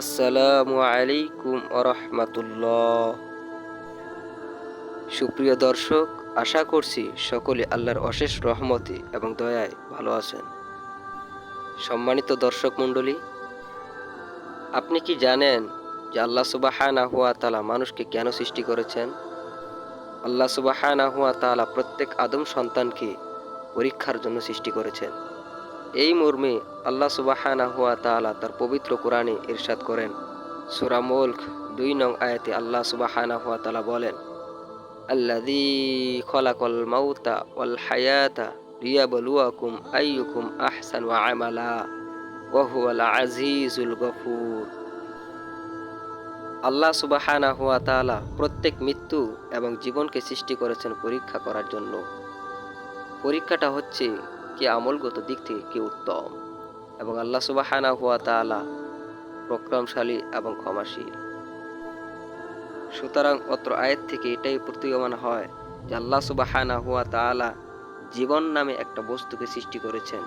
আসসালামু আলাইকুম আরহামাতুল্লাহ। সুপ্রিয় দর্শক, আশা করছি সকলে আল্লাহর অশেষ রহমতে এবং দয়ায় ভালো আছেন। সম্মানিত দর্শক মণ্ডলী, আপনি কি জানেন যে আল্লাহ সুবহানাহু ওয়া তাআলা মানুষকে কেন সৃষ্টি করেছেন? আল্লাহ সুবহানাহু ওয়া তাআলা প্রত্যেক আদম সন্তানকে পরীক্ষার জন্য সৃষ্টি করেছেন। এই মর্মে আল্লাহ সুবহানাহু ওয়া তাআলা তার পবিত্র কোরআনে ইরশাদ করেন, সূরা মুলক ২ নং আয়াতে আল্লাহ সুবহানাহু ওয়া তাআলা বলেন, আল্লাযী খলাকাল মাউতা ওয়াল হায়াতা লিয়াবলুয়াকুম আইয়ুকুম আহসানু আমালা ওয়া হুয়াল আজিজুল গফুর। আল্লাহ সুবহানাহু ওয়া তাআলা প্রত্যেক মৃত্যু এবং জীবনকে সৃষ্টি করেছেন পরীক্ষা করার জন্য। পরীক্ষাটা হচ্ছে কে আমলগত দিক থেকে কে উত্তম, এবং আল্লাহ সুবহানাহু ওয়া তাআলা প্রক্রমশালী এবং ক্ষমাশীল। সুতরাং অত্র আয়াত থেকে এটাই প্রতীয়মান হয় যে আল্লাহ সুবহানাহু ওয়া তাআলা জীবন নামে একটা বস্তুকে সৃষ্টি করেছেন।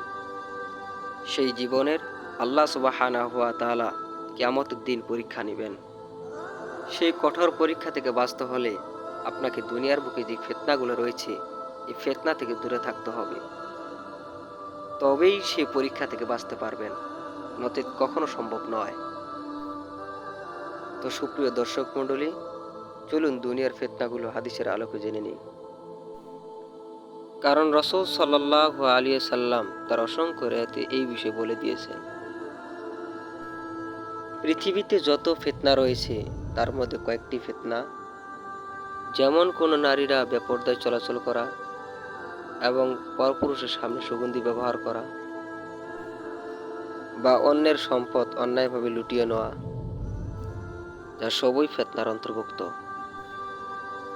সেই জীবনের আল্লাহ সুবহানাহু ওয়া তাআলা কিয়ামতের দিন পরীক্ষা নেবেন। সেই কঠোর পরীক্ষা থেকে বাঁচতে হলে আপনাকে দুনিয়ার বুকে যে ফিতনাগুলো রয়েছে, এই ফিতনা থেকে দূরে থাকতে হবে। তবেই সেই পরীক্ষা থেকে বাঁচতে পারবেন, নচেৎ কখনো সম্ভব নয়। তো সুপ্রিয় দর্শক মণ্ডলী, চলুন দুনিয়ার ফিতনাগুলো হাদিসের আলোকে জেনে নিই। কারণ রাসূল সাল্লাল্লাহু আলাইহি সাল্লাম তার অসংখ্য রাতে এই বিষয়ে বলে দিয়েছেন। পৃথিবীতে যত ফিতনা রয়েছে তার মধ্যে কয়েকটি ফিতনা, যেমন কোনো নারীরা বেপরদায় চলাচল করা এবং পরপুরুষের সামনে সুগন্ধি ব্যবহার করা, বা অন্যের সম্পদ অন্যায়ভাবে লুটিয়ে নেওয়া, যা সবই ফিতনার অন্তর্ভুক্ত।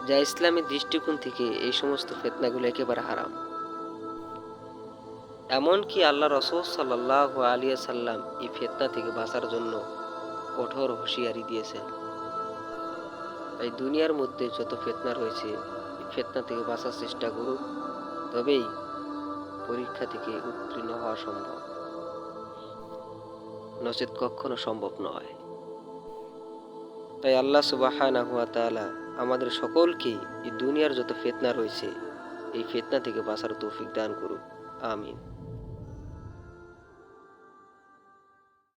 যা ইসলামী দৃষ্টিকোণ থেকে এই সমস্ত ফিতনাগুলো একেবারে হারাম। এমনকি আল্লাহ রাসূল সাল্লাল্লাহু আলাইহি সাল্লাম এই ফিতনা থেকে বাঁচার জন্য কঠোর হুঁশিয়ারি দিয়েছেন। তাই দুনিয়ার মধ্যে যত ফিতনা রয়েছে, এই ফিতনা থেকে বাঁচার চেষ্টা করুক, তবেই পরীক্ষা থেকে উত্তীর্ণ হওয়া সম্ভব, নচেৎ কখনো সম্ভব নয়। তাই আল্লাহ সুবহানাহু ওয়া তাআলা আমাদের সকলকে এই দুনিয়ার যত ফিতনা রয়েছে, এই ফিতনা থেকে বাঁচার তৌফিক দান করুক। আমিন।